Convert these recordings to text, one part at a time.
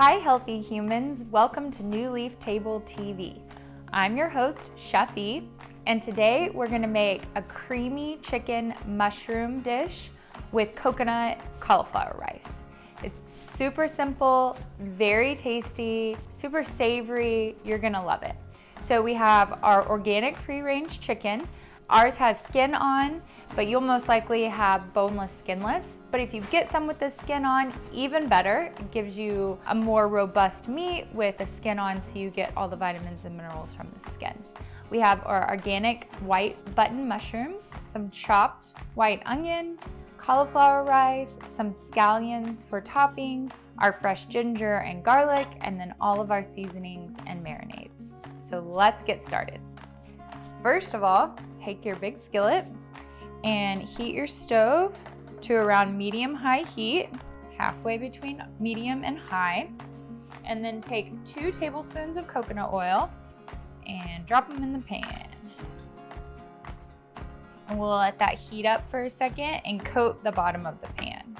Hi healthy humans, welcome to New Leaf Table TV. I'm your host, Chef E, and today we're gonna make a creamy chicken mushroom dish with coconut cauliflower rice. It's super simple, very tasty, super savory, you're gonna love it. So we have our organic free-range chicken. Ours has skin on, but you'll most likely have boneless, skinless. But if you get some with the skin on, even better. It gives you a more robust meat with the skin on so you get all the vitamins and minerals from the skin. We have our organic white button mushrooms, some chopped white onion, cauliflower rice, some scallions for topping, our fresh ginger and garlic, and then all of our seasonings and marinades. So let's get started. First of all, take your big skillet and heat your stove to around medium-high heat, halfway between medium and high. And then take 2 tablespoons of coconut oil and drop them in the pan. And we'll let that heat up for a second and coat the bottom of the pan.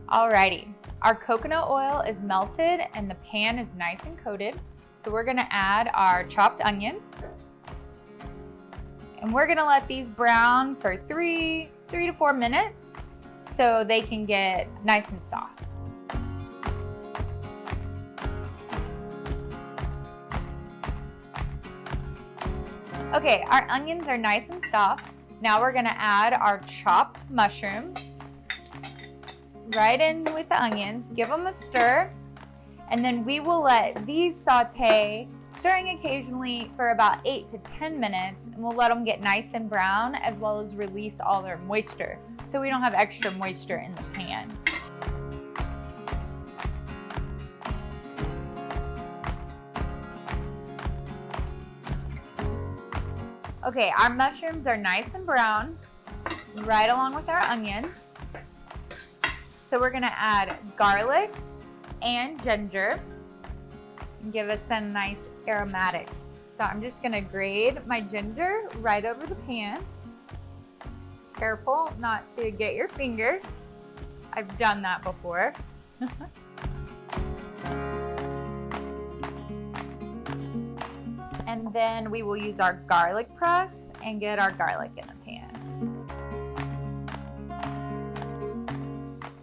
Alrighty, our coconut oil is melted and the pan is nice and coated. So we're gonna add our chopped onion. And we're gonna let these brown for 3 to 4 minutes so they can get nice and soft. Okay, our onions are nice and soft. Now we're gonna add our chopped mushrooms right in with the onions, give them a stir, and then we will let these saute, stirring occasionally for about 8 to 10 minutes, and we'll let them get nice and brown as well as release all their moisture so we don't have extra moisture in the pan. Okay, our mushrooms are nice and brown, right along with our onions. So we're gonna add garlic and ginger and give us some nice aromatics. So I'm just gonna grate my ginger right over the pan. Careful not to get your finger. I've done that before. And then we will use our garlic press and get our garlic in the pan.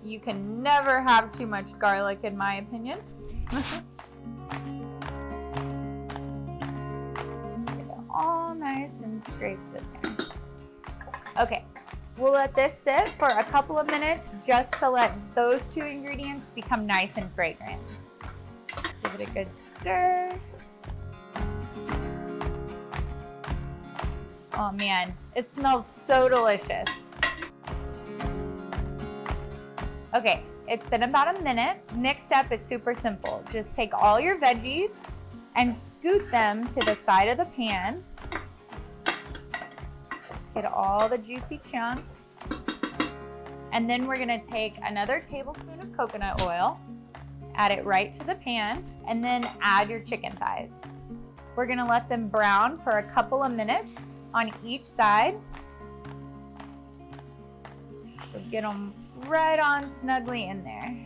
You can never have too much garlic in my opinion. Get it all nice and scraped in there. Okay, we'll let this sit for a couple of minutes just to let those 2 ingredients become nice and fragrant. Give it a good stir. Oh man, it smells so delicious. Okay, it's been about a minute. Next step is super simple. Just take all your veggies and scoot them to the side of the pan. Get all the juicy chunks. And then we're gonna take another tablespoon of coconut oil, add it right to the pan, and then add your chicken thighs. We're gonna let them brown for a couple of minutes on each side. So get them right on snugly in there.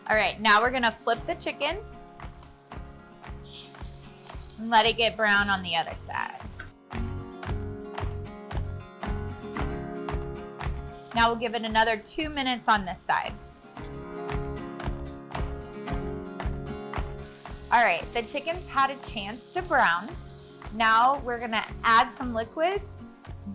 All right, now we're gonna flip the chicken and let it get brown on the other side. Now we'll give it another 2 minutes on this side. All right, the chicken's had a chance to brown. Now we're gonna add some liquids,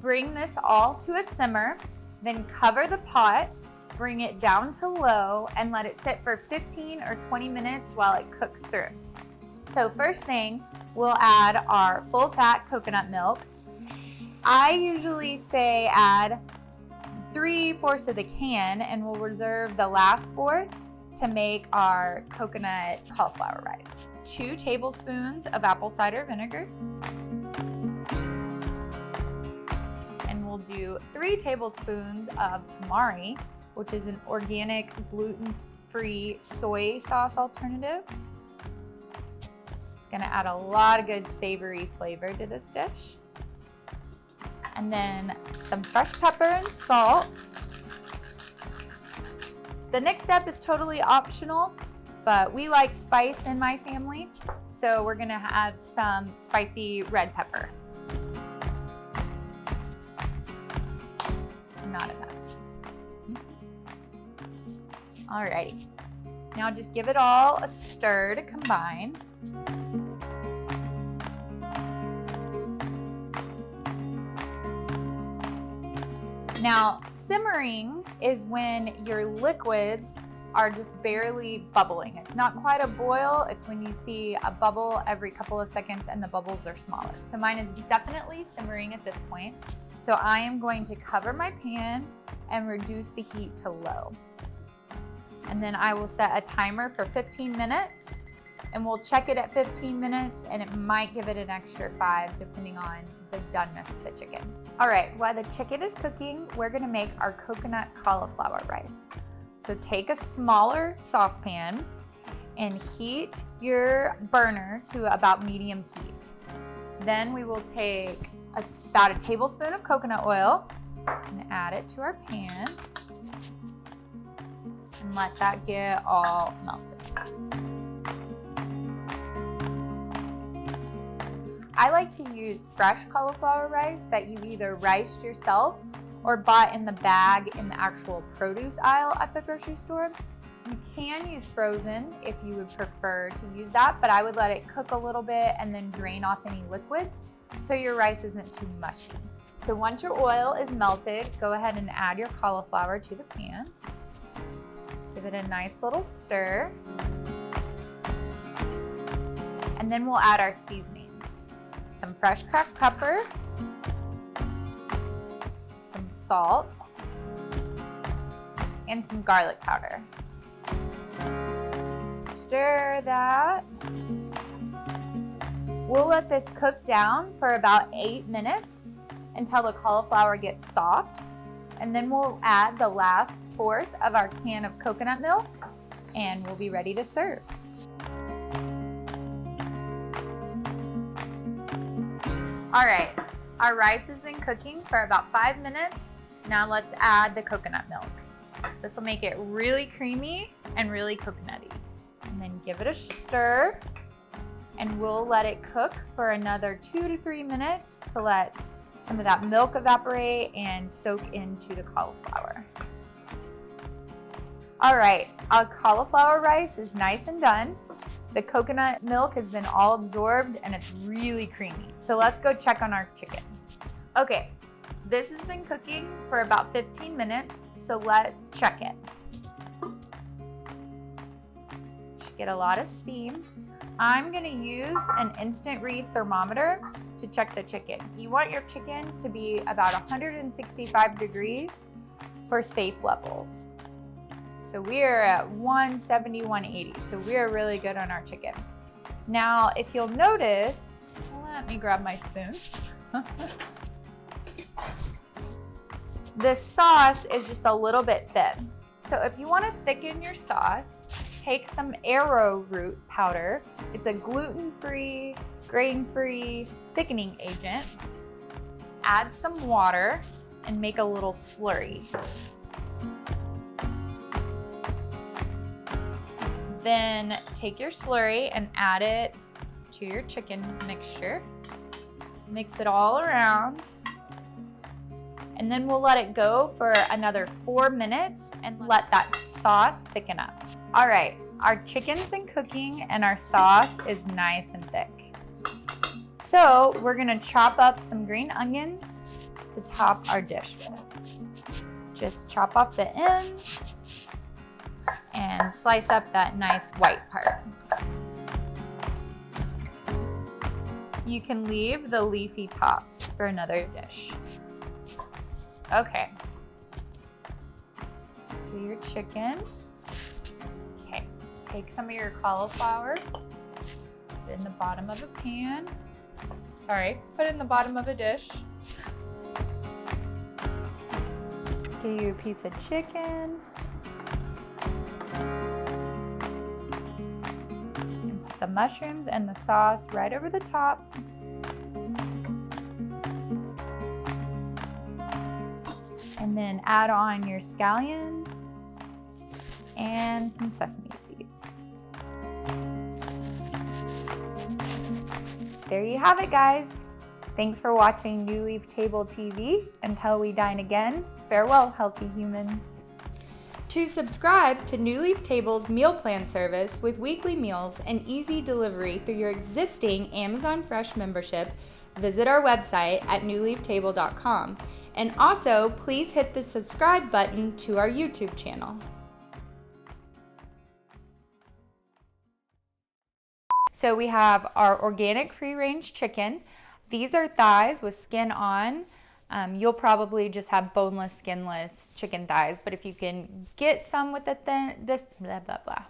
bring this all to a simmer, then cover the pot, bring it down to low, and let it sit for 15 or 20 minutes while it cooks through. So first thing, we'll add our full fat coconut milk. I usually say add 3/4 of the can, and we'll reserve the last 1/4 to make our coconut cauliflower rice. 2 tablespoons of apple cider vinegar. And we'll do 3 tablespoons of tamari, which is an organic gluten-free soy sauce alternative. It's gonna add a lot of good savory flavor to this dish. And then some fresh pepper and salt. The next step is totally optional, but we like spice in my family, so we're gonna add some spicy red pepper. It's not enough. Alrighty, now just give it all a stir to combine. Now, simmering is when your liquids are just barely bubbling. It's not quite a boil, it's when you see a bubble every couple of seconds and the bubbles are smaller. So mine is definitely simmering at this point. So I am going to cover my pan and reduce the heat to low. And then I will set a timer for 15 minutes and we'll check it at 15 minutes and it might give it an extra 5 depending on the doneness of the chicken. All right, while the chicken is cooking, we're gonna make our coconut cauliflower rice. So take a smaller saucepan and heat your burner to about medium heat. Then we will take about a tablespoon of coconut oil and add it to our pan and let that get all melted. I like to use fresh cauliflower rice that you either riced yourself or bought in the bag in the actual produce aisle at the grocery store. You can use frozen if you would prefer to use that, but I would let it cook a little bit and then drain off any liquids so your rice isn't too mushy. So once your oil is melted, go ahead and add your cauliflower to the pan. Give it a nice little stir. And then we'll add our seasonings. Some fresh cracked pepper, some salt, and some garlic powder. Stir that. We'll let this cook down for about 8 minutes until the cauliflower gets soft. And then we'll add the last fourth of our can of coconut milk and we'll be ready to serve. All right, our rice has been cooking for about 5 minutes. Now let's add the coconut milk. This will make it really creamy and really coconutty. And then give it a stir and we'll let it cook for another 2 to 3 minutes to let some of that milk evaporate and soak into the cauliflower. All right, our cauliflower rice is nice and done. The coconut milk has been all absorbed and it's really creamy. So let's go check on our chicken. Okay, this has been cooking for about 15 minutes, so let's check it. Should get a lot of steam. I'm gonna use an instant read thermometer to check the chicken. You want your chicken to be about 165 degrees for safe levels. So we are at 170, 180. So we are really good on our chicken. Now, if you'll notice, let me grab my spoon. This sauce is just a little bit thin. So if you want to thicken your sauce, take some arrowroot powder. It's a gluten-free, grain-free thickening agent. Add some water and make a little slurry. Then take your slurry and add it to your chicken mixture. Mix it all around. And then we'll let it go for another 4 minutes and let that sauce thicken up. All right, our chicken's been cooking and our sauce is nice and thick. So we're gonna chop up some green onions to top our dish with. Just chop off the ends and slice up that nice white part. You can leave the leafy tops for another dish. Okay. Do your chicken. Okay, take some of your cauliflower, put it in the bottom of a pan. Sorry, put it in the bottom of a dish. Get you a piece of chicken. The mushrooms and the sauce right over the top. And then add on your scallions and some sesame seeds. There you have it, guys. Thanks for watching New Leaf Table TV. Until we dine again, farewell, healthy humans. To subscribe to New Leaf Table's meal plan service with weekly meals and easy delivery through your existing Amazon Fresh membership, visit our website at newleaftable.com. And also, please hit the subscribe button to our YouTube channel. So we have our organic free-range chicken. These are thighs with skin on. You'll probably just have boneless, skinless chicken thighs, but if you can get some with the blah, blah, blah.